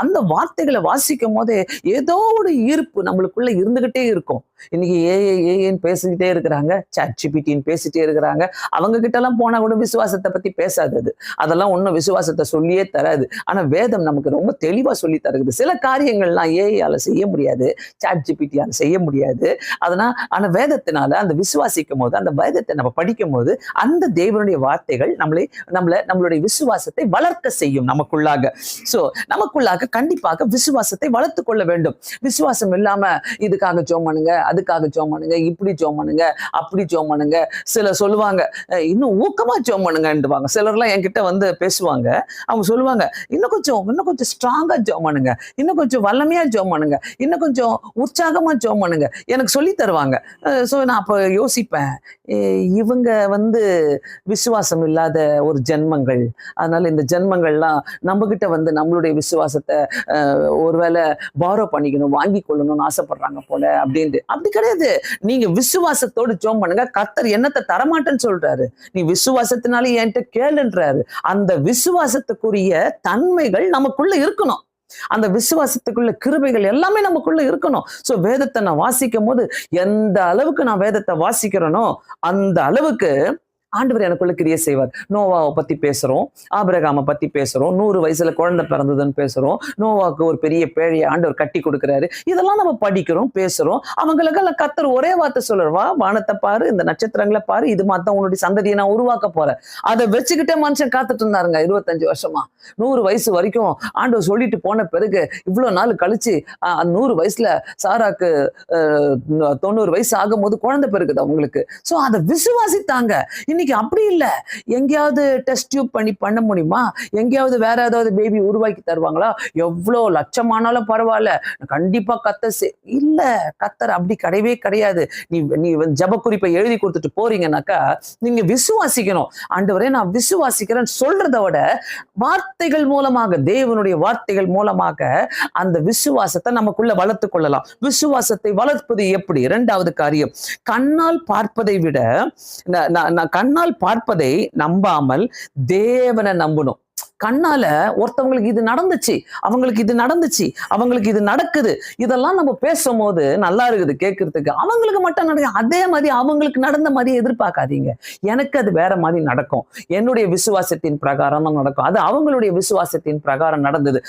அந்த வார்த்தைகளை வாசிக்கும் போதே ஏதோ ஒரு ஈர்ப்பு நம்மளுக்குள்ள இருந்துகிட்டே இருக்கும். இன்னைக்கு ஏஏன்னு பேசிக்கிட்டே இருக்கிறாங்க, சாட்ஜிபிடின்னு பேசிட்டே இருக்கிறாங்க. அவங்க கிட்ட எல்லாம் போனா கூட விசுவாசத்தை பத்தி பேசாது. அதெல்லாம் ஒன்றும் விசுவாசத்தை சொல்லியே தராது. ஆனா வேதம் நமக்கு ரொம்ப தெளிவா சொல்லி தருது. சில காரியங்கள்லாம் ஏஐயால செய்ய முடியாது, சாட்ஜிபிடியால செய்ய முடியாது. ஆனா வேதத்தினால அந்த விசுவாசிக்கும் போது, அந்த வேதத்தை நம்ம படிக்கும் போது, அந்த தேவனுடைய வார்த்தைகள் நம்மளுடைய விசுவாசத்தை வளர்க்க செய்யும் நமக்குள்ளாக. சோ நமக்குள்ளாக கண்டிப்பாக விசுவாசத்தை வளர்த்து கொள்ள வேண்டும். விசுவாசம் இல்லாம இதுக்காக ஜெபம் பண்ணுங்க, அதுக்காக ஜெபம் பண்ணுங்க, இப்படி ஜெபம் பண்ணுங்க, அப்படி ஜெபம் பண்ணுங்க. சிலர் சொல்லுவாங்க இன்னும் ஊக்கமா ஜெபம் பண்ணுங்கன்னுவாங்க. சிலர்லாம் என்கிட்ட வந்து பேசுவாங்க. அவங்க சொல்லுவாங்க இன்னும் கொஞ்சம் ஸ்ட்ராங்கா ஜெபம் பண்ணுங்க, இன்னும் கொஞ்சம் வல்லமையா ஜெபம் பண்ணுங்க, இன்னும் கொஞ்சம் உற்சாகமா ஜெபம் பண்ணுங்க, எனக்கு சொல்லி தருவாங்க. ஸோ நான் அப்போ யோசிப்பேன், இவங்க வந்து விசுவாசம் இல்லாத ஒரு ஜென்மங்கள். அதனால இந்த ஜென்மங்கள்லாம் நம்ம கிட்ட வந்து நம்மளுடைய விசுவாசத்தை ஒருவேளை பாரோ பண்ணிக்கணும், வாங்கி கொள்ளணும்னு ஆசைப்படுறாங்க போல அப்படின்ட்டு. அப்படி கிடையாது. நீங்க விசுவாசத்தோடு ஜெபம் பண்ணுங்க, கர்த்தர் என்னத்தை தரமாட்டேன்னு சொல்றாரு. நீ விசுவாசத்தினால என்கிட்ட கேளுன்றாரு. அந்த விசுவாசத்துக்குரிய தன்மைகள் நமக்குள்ள இருக்கணும். அந்த விசுவாசத்துக்குள்ள கிருபைகள் எல்லாமே நமக்குள்ள இருக்கணும். சோ வேதத்தை நான் வாசிக்கும் போது எந்த அளவுக்கு நான் வேதத்தை வாசிக்கிறேனோ அந்த அளவுக்கு ஆண்டவர் எனக்குள்ள கிரியை செய்வார். நோவாவை பத்தி பேசுறோம், ஆபிரகாமை பத்தி பேசுறோம், 100 வயசுல குழந்தை பிறந்ததுன்னு பேசுறோம், நோவாவுக்கு ஒரு பெரிய பேழையை ஆண்டவர் கட்டி கொடுக்கிறாரு. இதெல்லாம் நம்ம படிக்கிறோம், பேசுறோம். அவங்களுக்கெல்லாம் கர்த்தர் ஒரே வார்த்தை சொல்லுவா, வானத்தை பாரு, இந்த நட்சத்திரங்களை பாரு, இது மாதிரி உன்னுடைய சந்ததியை நான் உருவாக்க போறேன். அதை வச்சுக்கிட்டே மனுஷன் காத்துட்டு இருந்தாருங்க 25 வருஷமா. 100 வயசு வரைக்கும் ஆண்டவர் சொல்லிட்டு போன பிறகு இவ்வளவு நாள் கழிச்சு 100 வயசுல சாராக்கு 90 வயசு ஆகும் போது குழந்தை பிறகுது அவங்களுக்கு. சோ அதை விசுவாசித்தாங்க. இன்னைக்கு அப்படி இல்ல. எங்கேயாவது டெஸ்ட் டியூப் பண்ண முடியுமா? எங்கேயாவது வேற ஏதாவது பேபி உருவாக்கி தருவாங்களா? எவ்வளவு லட்சமானாலும் பரவாயில்ல, கண்டிப்பா இல்ல. கர்த்தர் அப்படி கிடையவே கிடையாது. நீ ஜெப குறிப்பை எழுதி கொடுத்துட்டு போறீங்கன்னாக்கா நீங்க விசுவாசிக்கணும். ஆண்டவரே நான் விசுவாசிக்கிறேன்னு சொல்றதை விட வார்த்தைகள் மூலமாக, தேவனுடைய வார்த்தைகள் மூலமாக அந்த விசுவாசத்தை நமக்குள்ள வளர்த்து கொள்ளலாம். விசுவாசத்தை வளர்ப்பது எப்படி? 2வது காரியம், கண்ணால் பார்ப்பதை விட கண்ணால் பார்ப்பதை நம்பாமல் தேவனை நம்பணும். கண்ணால ஒருத்தவங்களுக்கு இது நடந்துச்சு, அவங்களுக்கு இது நடந்துச்சு, அவங்களுக்கு இது நடக்குது, இதெல்லாம் நம்ம பேசும்போது நல்லா இருக்குது கேட்கறதுக்கு. அவங்களுக்கு மட்டும் நடக்கும் அதே மாதிரி அவங்களுக்கு நடந்த மாதிரி எதிர்பார்க்காதீங்க. எனக்கு அது வேற மாதிரி நடக்கும். என்னுடைய விசுவாசத்தின் பிரகாரம் தான் நடக்கும். அது அவங்களுடைய விசுவாசத்தின் பிரகாரம் நடந்தது.